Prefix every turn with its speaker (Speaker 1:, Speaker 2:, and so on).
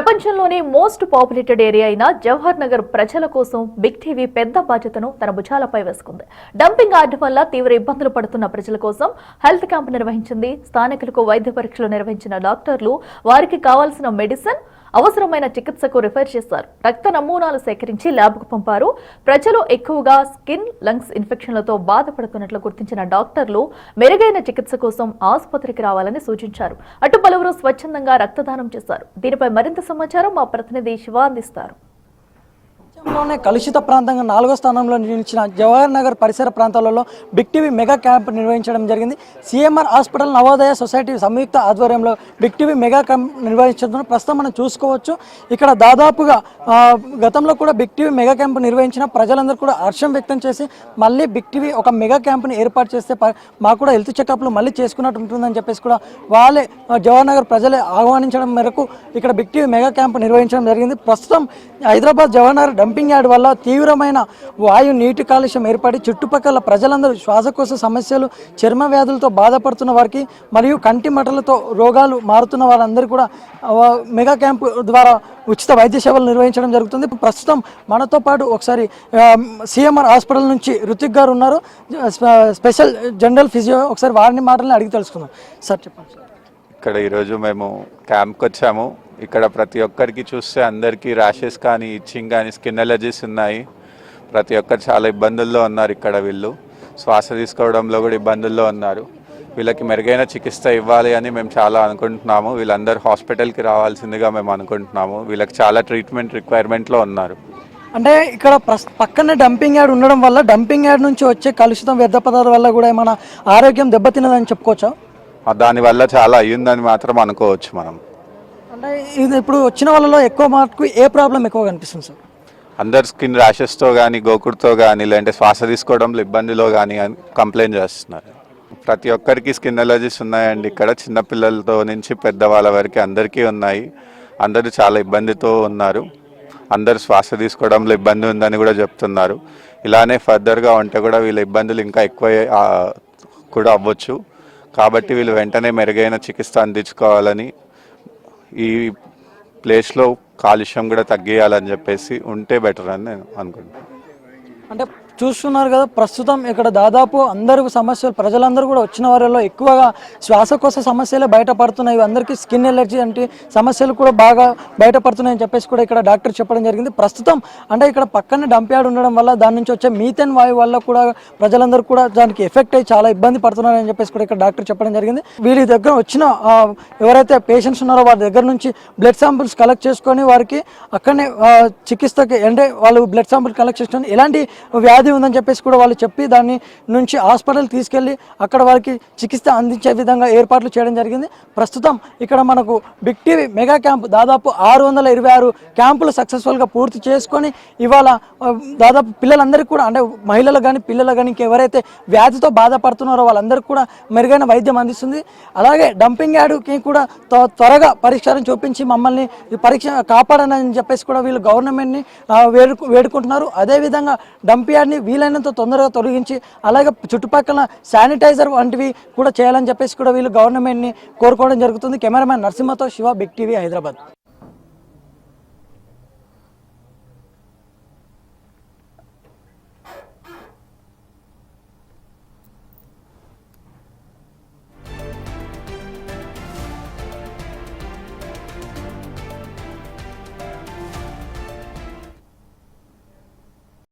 Speaker 1: ప్రపంచంలోనే most populated area అయిన జవహర్ నగర్ ప్రజల కోసం బిగ్ టీవీ పెద్ద బాధ్యతను తన భుజాలపై వేసుకుంది. డంపింగ్ యార్డ్ వల్ల తీవ్ర ఇబ్బందులు పడుతున్న ప్రజల కోసం హెల్త్ క్యాంప్ నిర్వహించింది. స్థానికులకు వైద్య పరీక్షలు నిర్వహించిన డాక్టర్లు వారికి కావాల్సిన మెడిసిన్, అవసరమైన చికిత్సకు రిఫర్ చేశారు. రక్త నమూనాలు సేకరించి ల్యాబ్కు పంపారు. ప్రజలు ఎక్కువగా స్కిన్, లంగ్స్ ఇన్ఫెక్షన్లతో బాధపడుతున్నట్లు గుర్తించిన డాక్టర్లు మెరుగైన చికిత్స కోసం ఆసుపత్రికి రావాలని సూచించారు. అటు పలువురు స్వచ్ఛందంగా రక్తదానం చేశారు. దీనిపై మరింత సమాచారం మా ప్రతినిధి శివ అందిస్తారు.
Speaker 2: కలుషిత ప్రాంతంగా 4వ స్థానంలో నిలిచిన జవహర్ నగర్ పరిసర ప్రాంతాలలో బిగ్ టీవీ మెగా క్యాంప్ నిర్వహించడం జరిగింది. సిఎంఆర్ హాస్పిటల్, నవోదయ సొసైటీ సంయుక్త ఆధ్వర్యంలో బిగ్ టీవీ మెగా క్యాంప్ నిర్వహించడం ప్రస్తుతం మనం చూసుకోవచ్చు. ఇక్కడ దాదాపుగా గతంలో కూడా బిగ్ టీవీ మెగా క్యాంప్ నిర్వహించిన ప్రజలందరూ కూడా హర్షం వ్యక్తం చేసి మళ్ళీ బిగ్ టీవీ ఒక మెగా క్యాంప్ని ఏర్పాటు చేస్తే మాకు కూడా హెల్త్ చెకప్లు మళ్ళీ చేసుకున్నట్టు ఉంటుందని చెప్పేసి కూడా వాళ్ళే జవహర్ నగర్ ప్రజలే ఆహ్వానించడం మేరకు ఇక్కడ బిగ్ టీవీ మెగా క్యాంప్ నిర్వహించడం జరిగింది. ప్రస్తుతం హైదరాబాద్ జవహర్ నగర్ డంపింగ్ యార్డ్ వల్ల తీవ్రమైన వాయు, నీటి కాలుష్యం ఏర్పడి చుట్టుపక్కల ప్రజలందరూ శ్వాసకోశ సమస్యలు, చర్మ వ్యాధులతో బాధపడుతున్న వారికి మరియు కంటి మటలతో రోగాలు మారుతున్న వారందరూ కూడా మెగా క్యాంప్ ద్వారా ఉచిత వైద్య సేవలు నిర్వహించడం జరుగుతుంది. ప్రస్తుతం మనతో పాటు ఒకసారి సిఎంఆర్ హాస్పిటల్ నుంచి రుతిక్ గారు ఉన్నారు, స్పెషల్ జనరల్ ఫిజియో. ఒకసారి వారిని మాటలను అడిగి తెలుసుకుందాం. సార్ చెప్పండి.
Speaker 3: ఇక్కడ ఈరోజు మేము క్యాంప్కి వచ్చాము. ఇక్కడ ప్రతి ఒక్కరికి చూస్తే అందరికీ ర్యాషెస్ కానీ, ఇచ్చింగ్ కానీ, స్కిన్ ఎలర్జీస్ ఉన్నాయి. ప్రతి ఒక్కరు చాలా ఇబ్బందుల్లో ఉన్నారు. ఇక్కడ వీళ్ళు శ్వాస తీసుకోవడంలో కూడా ఇబ్బందుల్లో ఉన్నారు. వీళ్ళకి మెరుగైన చికిత్స ఇవ్వాలి అని మేము చాలా అనుకుంటున్నాము. వీళ్ళందరూ హాస్పిటల్కి రావాల్సిందిగా మేము అనుకుంటున్నాము. వీళ్ళకి చాలా ట్రీట్మెంట్ రిక్వైర్మెంట్లో ఉన్నారు.
Speaker 2: అంటే ఇక్కడ పక్కనే డంపింగ్ యార్డ్ ఉండడం వల్ల డంపింగ్ యార్డ్ నుంచి వచ్చే కలుషితం వ్యర్థ పదార్థాల వల్ల కూడా మన ఆరోగ్యం దెబ్బతిన్నదని చెప్పుకోవచ్చా?
Speaker 3: దానివల్ల చాలా అయ్యిందని మాత్రం అనుకోవచ్చు మనం.
Speaker 2: అంటే ఇది ఇప్పుడు వచ్చిన వాళ్ళలో ఎక్కువ మార్కు ఏ ప్రాబ్లం ఎక్కువ కనిపిస్తుంది సార్?
Speaker 3: అందరు స్కిన్ ర్యాషెస్తో కానీ, గోకుడుతో కానీ, లేదంటే శ్వాస తీసుకోవడంలో ఇబ్బందిలో కానీ కంప్లైంట్ చేస్తున్నారు. ప్రతి ఒక్కరికి స్కిన్ ఎలర్జీస్ ఉన్నాయండి. ఇక్కడ చిన్నపిల్లలతో నుంచి పెద్దవాళ్ళ వరకు అందరికీ ఉన్నాయి. అందరూ చాలా ఇబ్బందితో ఉన్నారు. అందరూ శ్వాస తీసుకోవడంలో ఇబ్బంది ఉందని కూడా చెప్తున్నారు. ఇలానే ఫర్దర్గా ఉంటే కూడా వీళ్ళ ఇబ్బందులు ఇంకా ఎక్కువ కూడా అవ్వచ్చు. కాబట్టి వీళ్ళు వెంటనే మెరుగైన చికిత్స అందించుకోవాలని, ఈ ప్లేస్లో కాలుష్యం కూడా తగ్గియాలని చెప్పేసి ఉంటే బెటర్ అని నేను అనుకుంటున్నాను.
Speaker 2: అంటే చూస్తున్నారు కదా, ప్రస్తుతం ఇక్కడ దాదాపు అందరూ సమస్యలు, ప్రజలందరూ కూడా వచ్చిన వారిలో ఎక్కువగా శ్వాసకోశ సమస్యలే బయటపడుతున్నాయి. అందరికీ స్కిన్ ఎలర్జీ అంటే సమస్యలు కూడా బాగా బయటపడుతున్నాయని చెప్పేసి కూడా ఇక్కడ డాక్టర్ చెప్పడం జరిగింది. ప్రస్తుతం అంటే ఇక్కడ పక్కన డంప్ యార్డ్ ఉండడం వల్ల దాని నుంచి వచ్చే మీథేన్ వాయువు వల్ల కూడా ప్రజలందరూ కూడా దానికి ఎఫెక్ట్ అయ్యి చాలా ఇబ్బంది పడుతున్నారని చెప్పేసి కూడా ఇక్కడ డాక్టర్ చెప్పడం జరిగింది. వీరి దగ్గర వచ్చిన ఎవరైతే పేషెంట్స్ ఉన్నారో వారి దగ్గర నుంచి బ్లడ్ శాంపుల్స్ కలెక్ట్ చేసుకొని వారికి అక్కడనే చికిత్సకి, అంటే వాళ్ళు బ్లడ్ శాంపుల్ కలెక్ట్ చేసుకొని ఎలాంటి వ్యాధి ఉందని చెప్పేసి కూడా వాళ్ళు చెప్పి దాన్ని నుంచి హాస్పిటల్ తీసుకెళ్లి అక్కడ వారికి చికిత్స అందించే విధంగా ఏర్పాట్లు చేయడం జరిగింది. ప్రస్తుతం ఇక్కడ మనకు బిగ్ టీవీ మెగా క్యాంప్ దాదాపు 626 క్యాంపులు సక్సెస్ఫుల్గా పూర్తి చేసుకొని ఇవాళ దాదాపు పిల్లలందరికీ కూడా, అంటే మహిళలు కానీ, పిల్లలు కానీ, ఇంకెవరైతే వ్యాధితో బాధపడుతున్నారో వాళ్ళందరికీ కూడా మెరుగైన వైద్యం అందిస్తుంది. అలాగే డంపింగ్ యార్డ్కి కూడా త్వరగా పరిష్కారం చూపించి మమ్మల్ని పరీక్ష కాపాడనని చెప్పేసి కూడా వీళ్ళు గవర్నమెంట్ని వేడుకుంటున్నారు. అదేవిధంగా డంప్ యార్డ్ని వీలైనంత తొందరగా తొలగించి అలాగే చుట్టుపక్కల శానిటైజర్ వంటివి కూడా చేయాలని చెప్పేసి కూడా వీళ్ళు గవర్నమెంట్ని కోరుకోవడం జరుగుతుంది. కెమెరామ్యాన్ నరసింహతో శివ, బిగ్ టీవీ, హైదరాబాద్.